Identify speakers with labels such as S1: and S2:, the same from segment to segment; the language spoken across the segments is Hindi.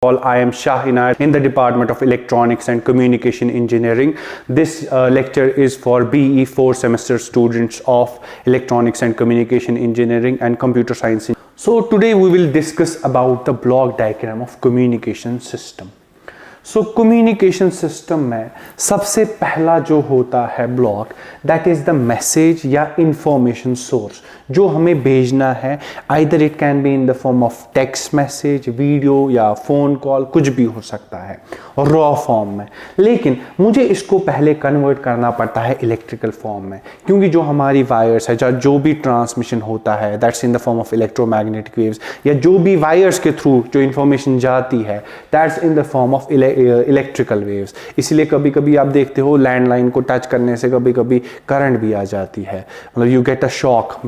S1: I am Shah Inayat in the Department of Electronics and Communication Engineering. This lecture is for BE 4 semester students of Electronics and Communication Engineering and Computer Science. So today we will discuss about the block diagram of communication system. So communication system में सबसे पहला जो होता है block that is the message या इंफॉर्मेशन सोर्स जो हमें भेजना है. Either it can be in the form of text message, video या फोन कॉल, कुछ भी हो सकता है रॉ फॉर्म में. लेकिन मुझे इसको पहले कन्वर्ट करना पड़ता है इलेक्ट्रिकल फॉर्म में, क्योंकि जो हमारी वायर्स है जो भी ट्रांसमिशन होता है that's in the form of electromagnetic waves, या जो भी वायर्स के थ्रू जो इंफॉर्मेशन जाती है that's in the form of electrical waves. इसलिए कभी कभी आप देखते हो लैंडलाइन को टच करने से कभी कभी करंट भी आ जाती है, मतलब you get a shock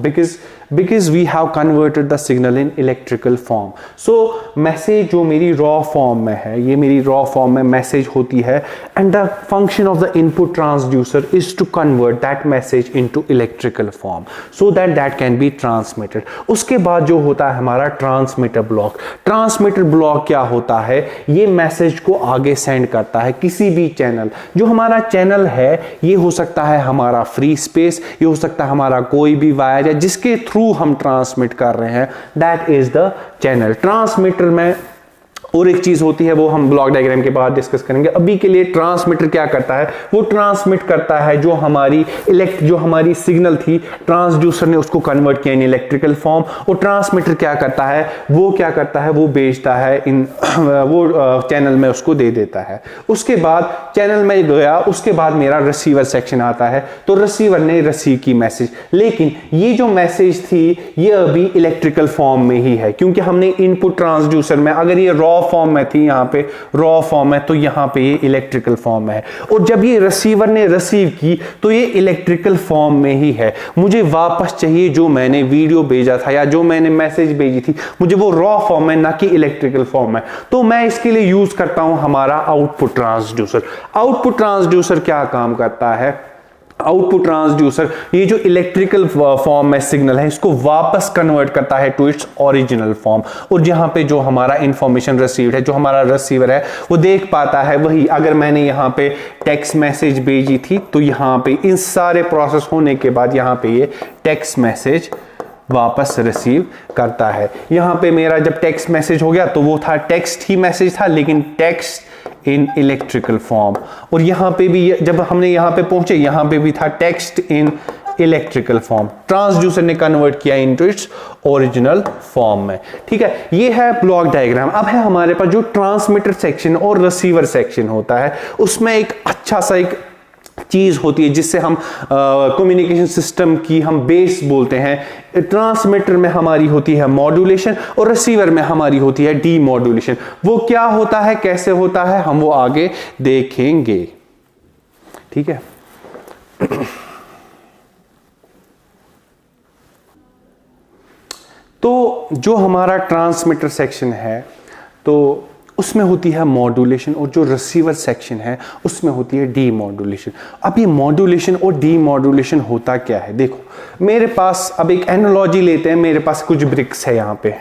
S1: because we have converted the signal in electrical form. So message जो मेरी रॉ फॉर्म में है, ये मेरी रॉ फॉर्म में मैसेज होती है, and the function of the input transducer is to convert that message into electrical form so that can be transmitted. उसके बाद जो होता है हमारा ट्रांसमीटर ब्लॉक. ट्रांसमीटर ब्लॉक क्या होता है? ये मैसेज को आगे सेंड करता है किसी भी चैनल. जो हमारा चैनल है ये हो सकता है हमारा फ्री स्पेस, ये हो सकता है हमारा कोई भी वायर या जिसके थ्रू हम ट्रांसमिट कर रहे हैं, that is the channel. Transmitter में और एक चीज होती है वो हम ब्लॉक डायग्राम के बाद डिस्कस करेंगे. अभी के लिए ट्रांसमीटर क्या करता है, वो ट्रांसमिट करता है जो हमारी सिग्नल थी, ट्रांसड्यूसर ने उसको कन्वर्ट किया इन इलेक्ट्रिकल फॉर्म. और ट्रांसमीटर क्या करता है, वो भेजता है इन वो चैनल में उसको दे देता है. उसके बाद चैनल में गया, उसके बाद मेरा रिसीवर सेक्शन आता है, तो रिसीवर ने रिसीव की मैसेज. लेकिन ये जो मैसेज थी ये अभी इलेक्ट्रिकल फॉर्म में ही है, क्योंकि हमने इनपुट ट्रांसड्यूसर में, अगर ये रॉ फॉर्म में थी, यहां पे रॉ फॉर्म है, तो यहां पे ये इलेक्ट्रिकल फॉर्म में है. और जब ये रिसीवर ने रिसीव की तो ये इलेक्ट्रिकल फॉर्म में ही है. मुझे वापस चाहिए जो मैंने वीडियो भेजा था या जो मैंने मैसेज भेजी थी, मुझे वो रॉ फॉर्म में, ना कि इलेक्ट्रिकल फॉर्म में. तो मैं इसके लिए यूज करता हूं हमारा आउटपुट ट्रांसड्यूसर. आउटपुट ट्रांसड्यूसर क्या काम करता है? आउटपुट ट्रांसड्यूसर ये जो इलेक्ट्रिकल फॉर्म में सिग्नल है इसको वापस कन्वर्ट करता है टू इट्स ओरिजिनल फॉर्म. और जहां पे जो हमारा इंफॉर्मेशन रिसीव्ड है, जो हमारा रिसीवर है वो देख पाता है वही. अगर मैंने यहां पे टेक्स्ट मैसेज भेजी थी तो यहां पे इन सारे प्रोसेस होने के बाद यहां पे ये टेक्स्ट मैसेज वापस रिसीव करता है. यहां पे मेरा जब टेक्स्ट मैसेज हो गया तो वो था टेक्स्ट ही मैसेज था, लेकिन टेक्स्ट इन इलेक्ट्रिकल फॉर्म. और यहां पे भी जब हमने यहां पे पहुंचे, यहां पे भी था text in electrical form. Transducer ने कन्वर्ट किया इनटू इट्स ओरिजिनल फॉर्म में. ठीक है, ये है ब्लॉक डायग्राम. अब है हमारे पास जो ट्रांसमीटर सेक्शन और रिसीवर सेक्शन होता है, उसमें एक अच्छा सा एक चीज होती है जिससे हम कम्युनिकेशन सिस्टम की हम बेस बोलते हैं. ट्रांसमीटर में हमारी होती है मॉड्यूलेशन और रिसीवर में हमारी होती है डीमॉड्यूलेशन. वो क्या होता है, कैसे होता है, हम वो आगे देखेंगे. ठीक है. तो जो हमारा ट्रांसमीटर सेक्शन है तो उसमें होती है मॉड्यूलेशन, और जो रिसीवर सेक्शन है उसमें होती है डीमॉड्यूलेशन. अब ये मॉड्यूलेशन और डीमॉड्यूलेशन होता क्या है? देखो मेरे पास, अब एक एनालॉजी लेते हैं, मेरे पास कुछ ब्रिक्स है यहां पे,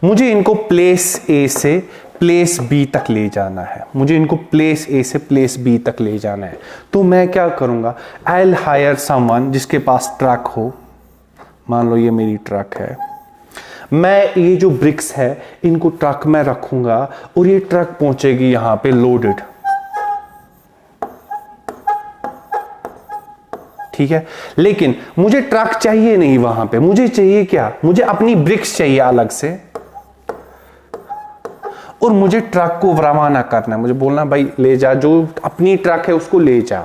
S1: मुझे इनको प्लेस ए से प्लेस बी तक ले जाना है. मुझे इनको प्लेस ए से प्लेस बी तक ले जाना है. तो मैं क्या करूंगा, आई विल हायर समवन जिसके पास ट्रक हो. मान लो ये मेरी ट्रक है, मैं ये जो ब्रिक्स है इनको ट्रक में रखूंगा और ये ट्रक पहुंचेगी यहां पे लोडेड. ठीक है, लेकिन मुझे ट्रक चाहिए नहीं वहां पे. मुझे चाहिए क्या, मुझे अपनी ब्रिक्स चाहिए अलग से, और मुझे ट्रक को रवाना करना है. मुझे बोलना भाई ले जा, जो अपनी ट्रक है उसको ले जा.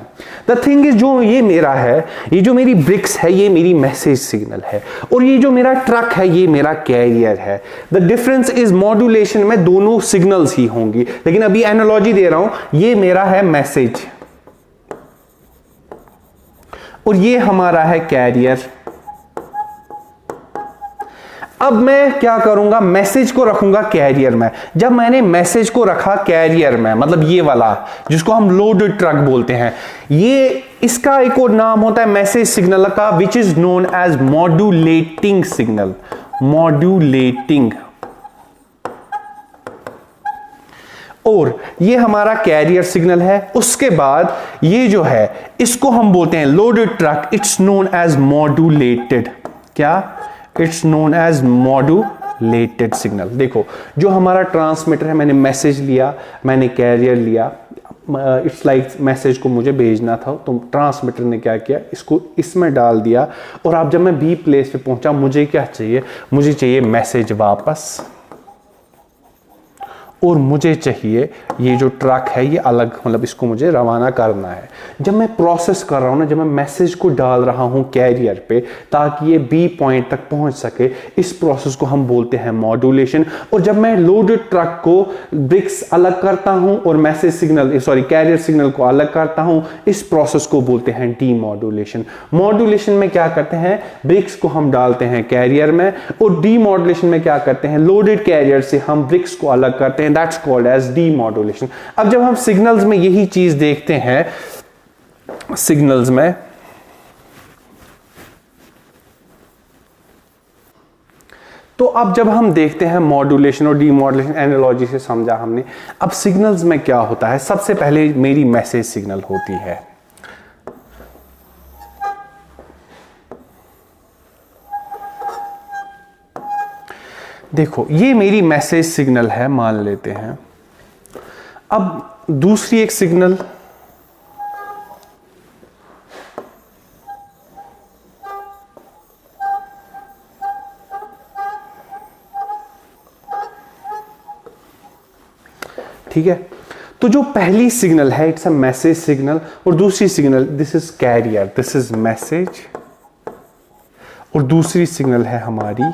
S1: द थिंग इज, जो ये मेरा है, ये जो मेरी ब्रिक्स है ये मेरी मैसेज सिग्नल है, और ये जो मेरा ट्रक है ये मेरा कैरियर है. द डिफरेंस इज मॉड्यूलेशन में दोनों सिग्नल्स ही होंगी, लेकिन अभी एनालॉजी दे रहा हूं. ये मेरा है मैसेज और ये हमारा है कैरियर. अब मैं क्या करूंगा, मैसेज को रखूंगा कैरियर में. जब मैंने मैसेज को रखा कैरियर में, मतलब ये वाला जिसको हम लोडेड ट्रक बोलते हैं, ये इसका एक और नाम होता है मैसेज सिग्नल का, which is known as modulating signal. Modulating. और ये हमारा कैरियर सिग्नल है। उसके बाद ये जो है इसको हम बोलते हैं loaded truck, it's known as modulated. क्या? It's known as modulated signal. देखो जो हमारा ट्रांसमीटर है, मैंने मैसेज लिया, मैंने कैरियर लिया, इट्स लाइक मैसेज को मुझे भेजना था, तो ट्रांसमीटर ने क्या किया, इसको इसमें डाल दिया। और अब जब मैं बी प्लेस पे पहुंचा, मुझे क्या चाहिए, मुझे चाहिए मैसेज वापस, और मुझे चाहिए ये जो ट्रक है ये अलग, मतलब इसको मुझे रवाना करना है। जब मैं प्रोसेस कर रहा हूँ ना, जब मैं मैसेज को डाल रहा हूँ कैरियर पे ताकि ये बी पॉइंट तक पहुँच सके, इस प्रोसेस को हम बोलते हैं मॉड्यूलेशन। और जब मैं लोडेड ट्रक को ब्रिक्स अलग करता हूँ और मैसेज सिग्नल कैरियर सिग्नल को अलग करता हूँ, इस प्रोसेस को बोलते हैं डीमॉड्यूलेशन। मॉड्यूलेशन में क्या करते हैं, ब्रिक्स को हम डालते हैं कैरियर में, और डीमॉड्यूलेशन में क्या करते हैं, लोडेड कैरियर से हम ब्रिक्स को अलग करते हैं। That's called as demodulation। अब जब हम सिग्नल्स में यही चीज देखते हैं, सिग्नल्स में तो अब जब हम देखते हैं मॉड्यूलेशन और डीमॉड्यूलेशन, एनालॉजी से समझा हमने। अब सिग्नल्स में क्या होता है, सबसे पहले मेरी मैसेज सिग्नल होती है। देखो ये मेरी मैसेज सिग्नल है, मान लेते हैं। अब दूसरी एक सिग्नल, ठीक है। तो जो पहली सिग्नल है इट्स अ मैसेज सिग्नल, और दूसरी signal this is carrier, this is message, और दूसरी सिग्नल है हमारी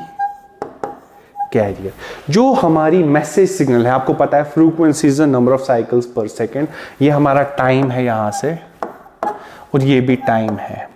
S1: कैरियर। जो हमारी मैसेज सिग्नल है, आपको पता है frequency is the number of cycles पर सेकेंड, ये हमारा टाइम है यहां से, और ये भी टाइम है।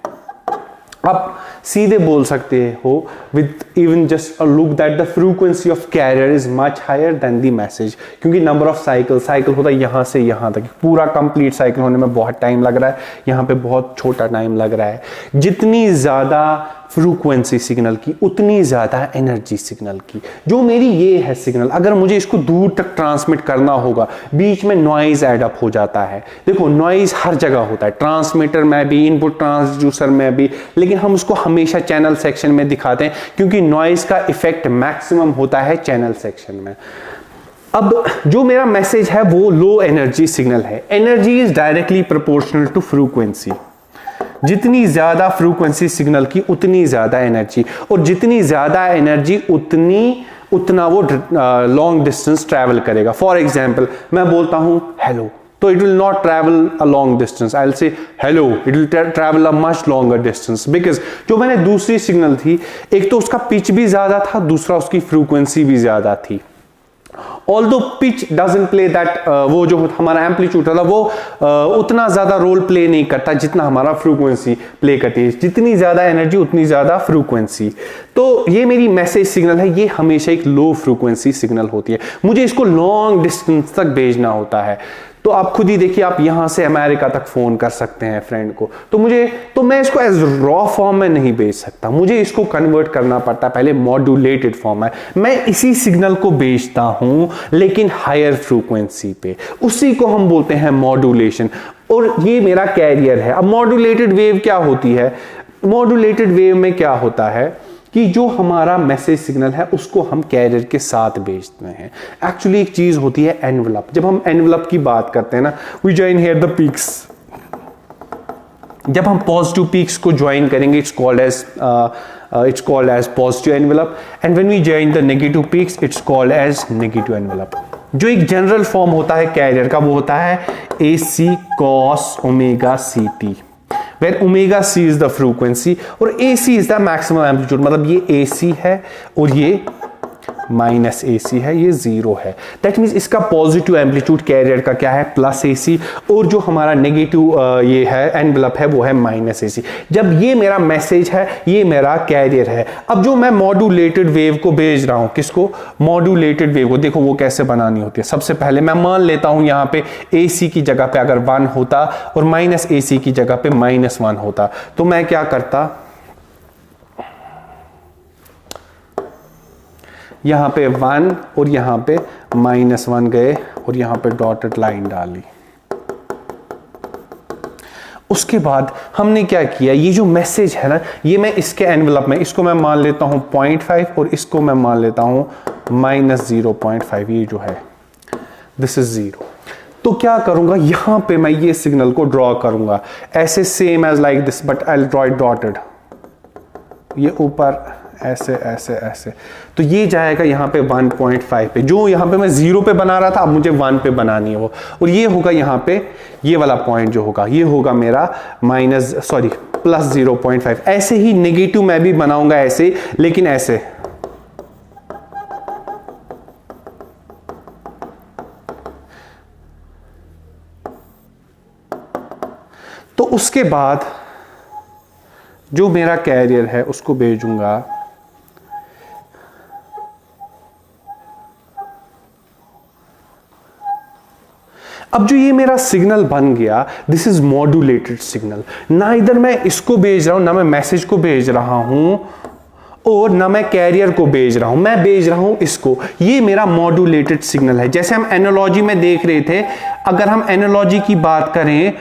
S1: आप सीधे बोल सकते हो with even just a look that the frequency of carrier is much higher than the message, क्योंकि नंबर ऑफ साइकिल होता है यहां से यहां तक, पूरा कंप्लीट साइकिल होने में बहुत टाइम लग रहा है, यहां पे बहुत छोटा टाइम लग रहा है। जितनी ज्यादा फ्रीक्वेंसी सिग्नल की उतनी ज्यादा एनर्जी सिग्नल की। जो मेरी ये है सिग्नल, अगर मुझे इसको दूर तक ट्रांसमिट करना होगा, बीच में नॉइज एड अप हो जाता है। देखो नॉइज हर जगह होता है, ट्रांसमीटर में भी, इनपुट ट्रांसड्यूसर में भी, लेकिन हम उसको हमेशा चैनल सेक्शन में दिखाते हैं क्योंकि नॉइज का इफेक्ट मैक्सिमम होता है चैनल सेक्शन में। अब जो मेरा मैसेज है वो लो एनर्जी सिग्नल है। Energy is directly proportional to frequency. जितनी ज्यादा फ्रीक्वेंसी सिग्नल की उतनी ज्यादा एनर्जी, और जितनी ज्यादा एनर्जी उतना वो लॉन्ग डिस्टेंस ट्रैवल करेगा। फॉर एग्जाम्पल मैं बोलता हूं हेलो, तो it will not travel a long distance, I will say hello, it will travel a much longer distance, because जो मैंने दूसरी सिग्नल थी, एक तो उसका पिच भी ज्यादा था, दूसरा उसकी फ्रीक्वेंसी भी ज्यादा थी। Although pitch doesn't play that, वो जो हमारा एम्पलीट्यूड था वो उतना ज्यादा रोल प्ले नहीं करता जितना हमारा फ्रीक्वेंसी प्ले करती है। जितनी ज्यादा एनर्जी उतनी ज्यादा फ्रीक्वेंसी। तो ये मेरी मैसेज सिग्नल है, ये हमेशा एक लो फ्रीक्वेंसी सिग्नल होती है। मुझे इसको लॉन्ग डिस्टेंस तक भेजना होता है। तो आप खुद ही देखिए, आप यहां से अमेरिका तक फोन कर सकते हैं फ्रेंड को, तो मैं इसको एज रॉ फॉर्म में नहीं भेज सकता, मुझे इसको कन्वर्ट करना पड़ता है पहले मॉड्यूलेटेड फॉर्म में। मैं इसी सिग्नल को भेजता हूं लेकिन हायर फ्रीक्वेंसी पे, उसी को हम बोलते हैं मॉड्यूलेशन, और ये मेरा कैरियर है। अब मॉड्यूलेटेड वेव क्या होती है, मॉड्यूलेटेड वेव में क्या होता है कि जो हमारा मैसेज सिग्नल है उसको हम कैरियर के साथ भेजते हैं। एक्चुअली एक चीज होती है एनवलप। जब हम एनवलप की बात करते हैं ना, we join here the peaks. जब हम पॉजिटिव पीक्स को ज्वाइन करेंगे, it's called as positive envelope, and when we join the negative peaks it's called as negative envelope. जो एक जनरल फॉर्म होता है कैरियर का वो होता है AC cos omega CT, where omega c is the frequency और AC is the maximum amplitude। मतलब ये AC है और ये माइनस AC है, ये 0 है। दैट मीन्स इसका पॉजिटिव एम्पलीट्यूड कैरियर का क्या है, प्लस AC, और जो हमारा नेगेटिव ये है एनवलप है वो है माइनस AC। जब ये मेरा मैसेज है, ये मेरा कैरियर है। अब जो मैं मॉड्यूलेटेड वेव को भेज रहा हूं, किसको, मॉड्यूलेटेड वेव को, देखो वो कैसे बनानी होती है। सबसे पहले मैं मान लेता हूं यहां पे AC की जगह पे अगर 1 होता और माइनस AC की जगह पे -1 होता, तो मैं क्या करता, यहाँ पे 1 और यहाँ पे -1 गए और यहाँ पे डॉटेड लाइन डाली। उसके बाद हमने क्या किया, ये जो मैसेज है ना, ये मैं इसके एनवेलप में इसको मैं मान लेता हूँ 0.5 और इसको मैं मान लेता हूँ -0.5, ये जो है दिस इज 0। तो क्या करूंगा, यहां पे मैं ये सिग्नल को ड्रॉ करूंगा ऐसे, same as like this, but I will draw it dotted, ये ऊपर ऐसे ऐसे ऐसे। तो ये जाएगा यहाँ पे 1.5 पे, जो यहाँ पे मैं 0 पे बना रहा था अब मुझे 1 पे बनानी है वो, और ये होगा यहाँ पे, ये वाला पॉइंट जो होगा ये होगा मेरा +0.5। ऐसे ही नेगेटिव मैं भी बनाऊंगा ऐसे, लेकिन ऐसे। तो उसके बाद जो मेरा कैरियर है उसको भेजूंगा अब जो ये मेरा सिग्नल बन गया, दिस इज मॉड्यूलेटेड सिग्नल। ना इधर मैं इसको भेज रहा हूं, ना मैं मैसेज को भेज रहा हूं और ना मैं कैरियर को भेज रहा हूं, मैं भेज रहा हूं इसको। ये मेरा मॉड्यूलेटेड सिग्नल है। जैसे हम एनालॉजी में देख रहे थे, अगर हम एनालॉजी की बात करें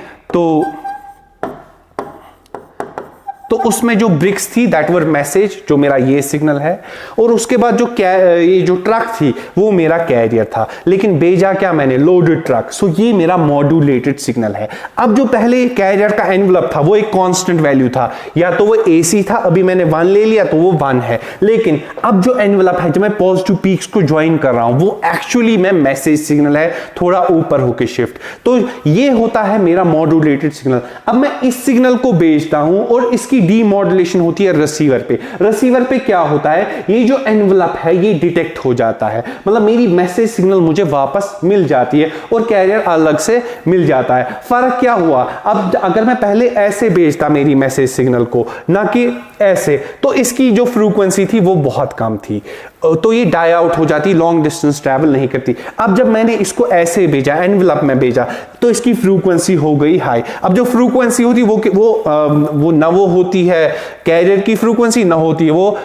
S1: तो उसमें जो ब्रिक्स थी दैट वर मैसेज, जो मेरा ये सिग्नल है, और उसके बाद जो ये जो ट्रक थी वो मेरा कैरियर था, लेकिन भेजा क्या मैंने, लोडेड ट्रक। सो ये मेरा मॉड्यूलेटेड सिग्नल है। अब जो पहले कैरियर का एनवलप था वो एक कांस्टेंट वैल्यू था, या तो वो एसी था, अभी मैंने 1 ले लिया तो वो 1 है। लेकिन अब जो एनवलप है, जो मैं पॉजिटिव पीक्स को ज्वाइन कर रहा हूं, वो एक्चुअली में मैसेज सिग्नल है, थोड़ा ऊपर होके शिफ्ट। तो ये होता है मेरा मॉड्यूलेटेड सिग्नल। अब मैं इस सिग्नल को भेजता हूं और इसकी डीमॉड्यूलेशन होती है रिसीवर पे। रिसीवर पे क्या होता है, ये जो एनवलप है ये डिटेक्ट हो जाता है, मतलब मेरी मैसेज सिग्नल मुझे वापस मिल जाती है और कैरियर अलग से मिल जाता है। फर्क क्या हुआ, अब अगर मैं पहले ऐसे भेजता मेरी मैसेज सिग्नल को, ना कि ऐसे, तो इसकी जो फ्रीक्वेंसी थी वो बहुत कम थी, तो ये डाई आउट हो जाती, लॉन्ग डिस्टेंस ट्रैवल नहीं करती। अब जब मैंने इसको ऐसे भेजा, एनवलप में भेजा, तो इसकी फ्रीक्वेंसी हो गई हाई। अब जो फ्रीक्वेंसी होती वो ना वो होती है कैरियर की फ्रीक्वेंसी, ना होती है वो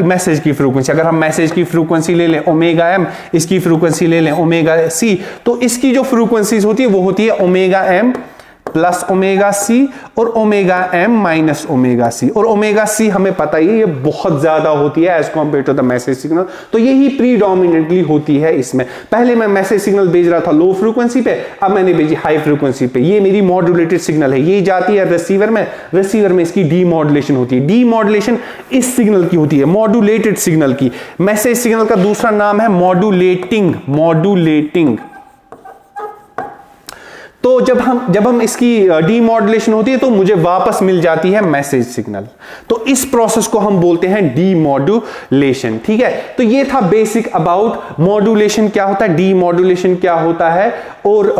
S1: मैसेज की फ्रीक्वेंसी। अगर हम मैसेज की फ्रीक्वेंसी ले लें ω_m, इसकी फ्रीक्वेंसी ले लें ω/c, तो इसकी जो फ्रीक्वेंसीज होती है वो होती है ω_m + ω/c और ω_m - ω/c। और ω/c हमें पता ही है ये बहुत ज्यादा होती है as compare to the message signal, तो यही प्रीडोमिनेंटली होती है इसमें। पहले मैं मैसेज सिग्नल भेज रहा था लो फ्रीक्वेंसी पे, अब मैंने भेजी हाई फ्रीक्वेंसी पे। ये मेरी मॉड्यूलेटेड सिग्नल है, ये जाती है रिसीवर में, रिसीवर में इसकी डीमॉड्यूलेशन होती है। डीमॉड्यूलेशन इस सिग्नल की होती है, मॉड्यूलेटेड सिग्नल की। मैसेज सिग्नल का दूसरा नाम है मॉड्यूलेटिंग। तो जब हम इसकी डीमॉड्यूलेशन होती है तो मुझे वापस मिल जाती है मैसेज सिग्नल। तो इस प्रोसेस को हम बोलते हैं डीमॉड्यूलेशन। ठीक है, तो ये था बेसिक अबाउट मॉड्यूलेशन क्या होता है, डीमॉड्यूलेशन क्या होता है, और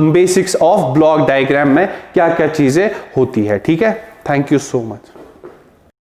S1: बेसिक्स ऑफ ब्लॉक डायग्राम में क्या क्या चीजें होती है। ठीक है, थैंक यू सो मच।